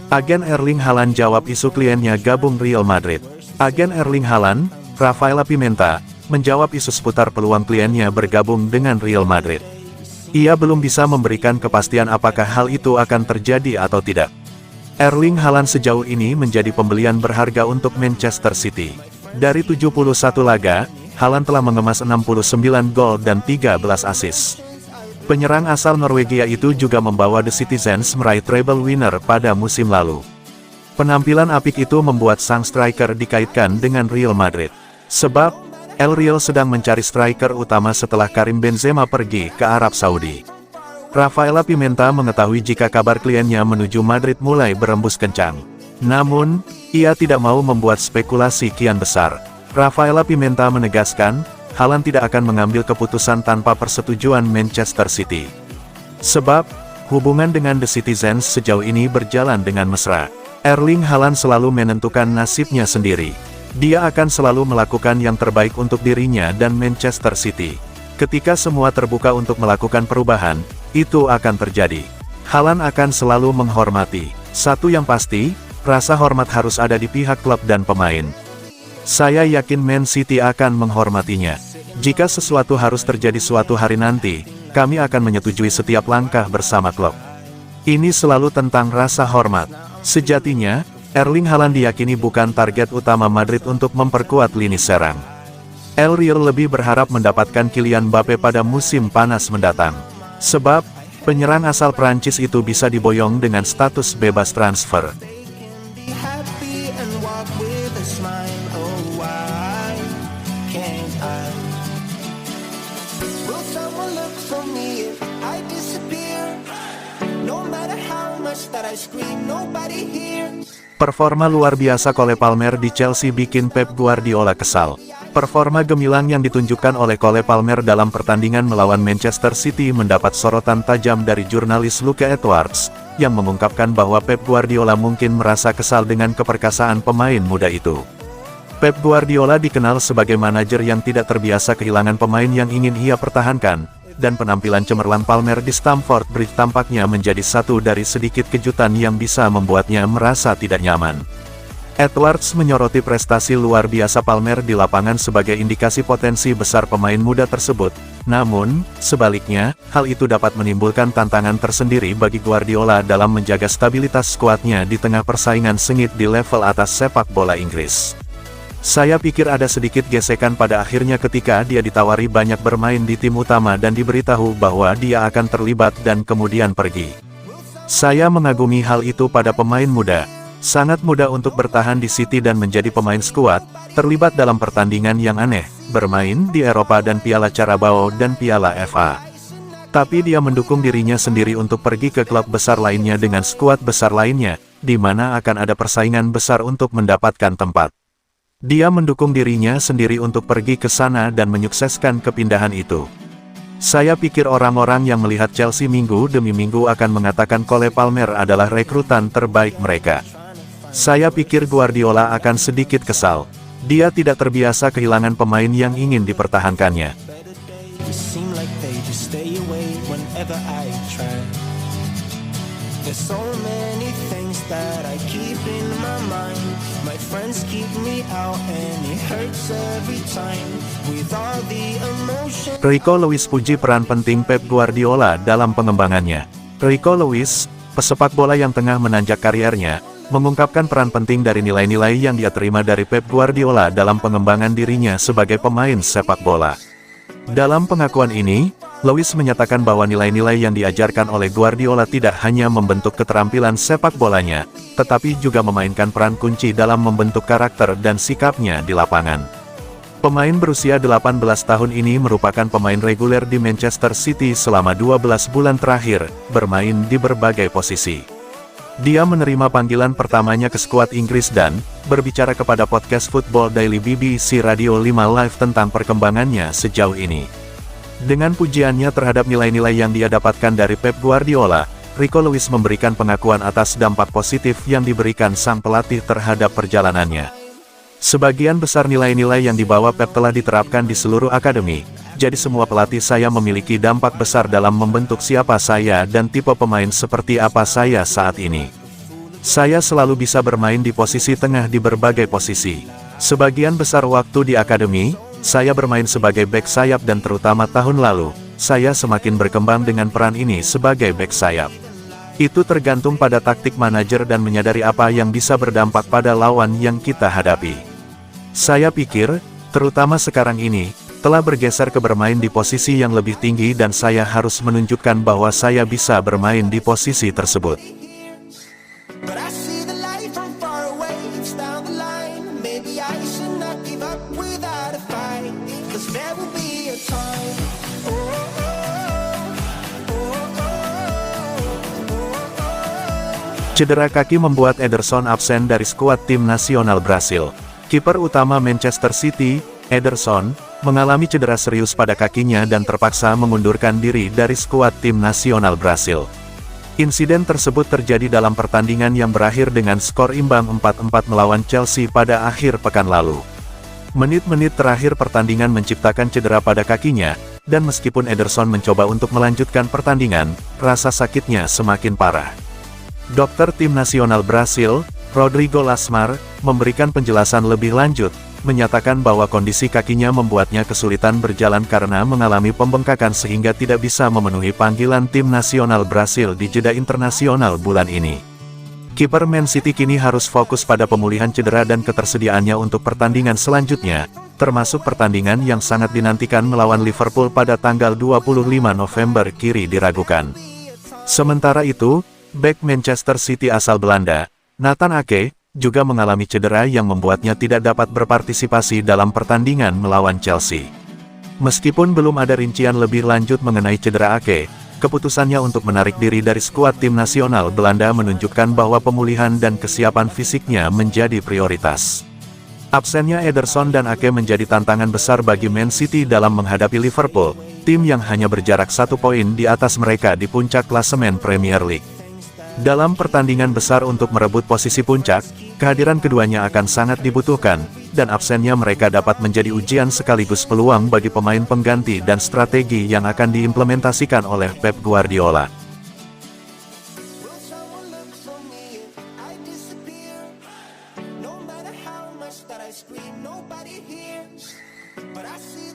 Agen Erling Haaland jawab isu kliennya gabung Real Madrid. Agen Erling Haaland, Rafaela Pimenta, menjawab isu seputar peluang kliennya bergabung dengan Real Madrid. Ia belum bisa memberikan kepastian apakah hal itu akan terjadi atau tidak. Erling Haaland sejauh ini menjadi pembelian berharga untuk Manchester City. Dari 71 laga, Haaland telah mengemas 69 gol dan 13 assist. Penyerang asal Norwegia itu juga membawa The Citizens meraih treble winner pada musim lalu. Penampilan apik itu membuat sang striker dikaitkan dengan Real Madrid. Sebab, El Real sedang mencari striker utama setelah Karim Benzema pergi ke Arab Saudi. Rafaela Pimenta mengetahui jika kabar kliennya menuju Madrid mulai berembus kencang. Namun, ia tidak mau membuat spekulasi kian besar. Rafaela Pimenta menegaskan, Haaland tidak akan mengambil keputusan tanpa persetujuan Manchester City. Sebab, hubungan dengan The Citizens sejauh ini berjalan dengan mesra. Erling Haaland selalu menentukan nasibnya sendiri. Dia akan selalu melakukan yang terbaik untuk dirinya dan Manchester City. Ketika semua terbuka untuk melakukan perubahan, itu akan terjadi. Haaland akan selalu menghormati. Satu yang pasti, rasa hormat harus ada di pihak klub dan pemain. Saya yakin Man City akan menghormatinya. Jika sesuatu harus terjadi suatu hari nanti, kami akan menyetujui setiap langkah bersama klub. Ini selalu tentang rasa hormat. Sejatinya, Erling Haaland diyakini bukan target utama Madrid untuk memperkuat lini serang. El Real lebih berharap mendapatkan Kylian Mbappe pada musim panas mendatang. Sebab, penyerang asal Prancis itu bisa diboyong dengan status bebas transfer. Performa luar biasa Cole Palmer di Chelsea bikin Pep Guardiola kesal. Performa gemilang yang ditunjukkan oleh Cole Palmer dalam pertandingan melawan Manchester City mendapat sorotan tajam dari jurnalis Luke Edwards, yang mengungkapkan bahwa Pep Guardiola mungkin merasa kesal dengan keperkasaan pemain muda itu. Pep Guardiola dikenal sebagai manajer yang tidak terbiasa kehilangan pemain yang ingin ia pertahankan, dan penampilan cemerlang Palmer di Stamford Bridge tampaknya menjadi satu dari sedikit kejutan yang bisa membuatnya merasa tidak nyaman. Edwards menyoroti prestasi luar biasa Palmer di lapangan sebagai indikasi potensi besar pemain muda tersebut. Namun, sebaliknya, hal itu dapat menimbulkan tantangan tersendiri bagi Guardiola dalam menjaga stabilitas skuadnya di tengah persaingan sengit di level atas sepak bola Inggris. Saya pikir ada sedikit gesekan pada akhirnya ketika dia ditawari banyak bermain di tim utama dan diberitahu bahwa dia akan terlibat dan kemudian pergi. Saya mengagumi hal itu pada pemain muda. Sangat mudah untuk bertahan di City dan menjadi pemain skuad, terlibat dalam pertandingan yang aneh, bermain di Eropa dan Piala Carabao dan Piala FA. Tapi dia mendukung dirinya sendiri untuk pergi ke klub besar lainnya dengan skuad besar lainnya, di mana akan ada persaingan besar untuk mendapatkan tempat. Dia mendukung dirinya sendiri untuk pergi ke sana dan menyukseskan kepindahan itu. Saya pikir orang-orang yang melihat Chelsea minggu demi minggu akan mengatakan Cole Palmer adalah rekrutan terbaik mereka. Saya pikir Guardiola akan sedikit kesal. Dia tidak terbiasa kehilangan pemain yang ingin dipertahankannya. Rico Lewis puji peran penting Pep Guardiola dalam pengembangannya. Rico Lewis, pesepak bola yang tengah menanjak kariernya, mengungkapkan peran penting dari nilai-nilai yang dia terima dari Pep Guardiola dalam pengembangan dirinya sebagai pemain sepak bola. Dalam pengakuan ini, Lewis menyatakan bahwa nilai-nilai yang diajarkan oleh Guardiola tidak hanya membentuk keterampilan sepak bolanya, tetapi juga memainkan peran kunci dalam membentuk karakter dan sikapnya di lapangan. Pemain berusia 18 tahun ini merupakan pemain reguler di Manchester City selama 12 bulan terakhir, bermain di berbagai posisi. Dia menerima panggilan pertamanya ke skuad Inggris dan berbicara kepada podcast Football Daily BBC Radio 5 Live tentang perkembangannya sejauh ini. Dengan pujiannya terhadap nilai-nilai yang dia dapatkan dari Pep Guardiola, Rico Lewis memberikan pengakuan atas dampak positif yang diberikan sang pelatih terhadap perjalanannya. Sebagian besar nilai-nilai yang dibawa Pep telah diterapkan di seluruh akademi, jadi semua pelatih saya memiliki dampak besar dalam membentuk siapa saya dan tipe pemain seperti apa saya saat ini. Saya selalu bisa bermain di posisi tengah di berbagai posisi. Sebagian besar waktu di akademi, saya bermain sebagai bek sayap dan terutama tahun lalu, saya semakin berkembang dengan peran ini sebagai bek sayap. Itu tergantung pada taktik manajer dan menyadari apa yang bisa berdampak pada lawan yang kita hadapi. Saya pikir, terutama sekarang ini, telah bergeser ke bermain di posisi yang lebih tinggi dan saya harus menunjukkan bahwa saya bisa bermain di posisi tersebut. But I see the light from far away, it's down the line. Maybe I should not give up without a fight, 'cause there will be a time. Oh, oh, oh, oh, oh. Cedera kaki membuat Ederson absen dari skuad tim nasional Brasil. Kiper utama Manchester City, Ederson, mengalami cedera serius pada kakinya dan terpaksa mengundurkan diri dari skuad tim nasional Brasil. Insiden tersebut terjadi dalam pertandingan yang berakhir dengan skor imbang 4-4 melawan Chelsea pada akhir pekan lalu. Menit-menit terakhir pertandingan menciptakan cedera pada kakinya, dan meskipun Ederson mencoba untuk melanjutkan pertandingan, rasa sakitnya semakin parah. Dokter tim nasional Brasil, Rodrigo Lasmar, memberikan penjelasan lebih lanjut, menyatakan bahwa kondisi kakinya membuatnya kesulitan berjalan karena mengalami pembengkakan sehingga tidak bisa memenuhi panggilan tim nasional Brasil di jeda internasional bulan ini. Kiper Man City kini harus fokus pada pemulihan cedera dan ketersediaannya untuk pertandingan selanjutnya, termasuk pertandingan yang sangat dinantikan melawan Liverpool pada tanggal 25 November kiri diragukan. Sementara itu, bek Manchester City asal Belanda, Nathan Ake, juga mengalami cedera yang membuatnya tidak dapat berpartisipasi dalam pertandingan melawan Chelsea. Meskipun belum ada rincian lebih lanjut mengenai cedera Ake, keputusannya untuk menarik diri dari skuad tim nasional Belanda menunjukkan bahwa pemulihan dan kesiapan fisiknya menjadi prioritas. Absennya Ederson dan Ake menjadi tantangan besar bagi Man City dalam menghadapi Liverpool, tim yang hanya berjarak 1 poin di atas mereka di puncak klasemen Premier League. Dalam pertandingan besar untuk merebut posisi puncak, kehadiran keduanya akan sangat dibutuhkan, dan absennya mereka dapat menjadi ujian sekaligus peluang bagi pemain pengganti dan strategi yang akan diimplementasikan oleh Pep Guardiola. Will someone look for me if I disappear? No matter how much that I scream, nobody hears. But I see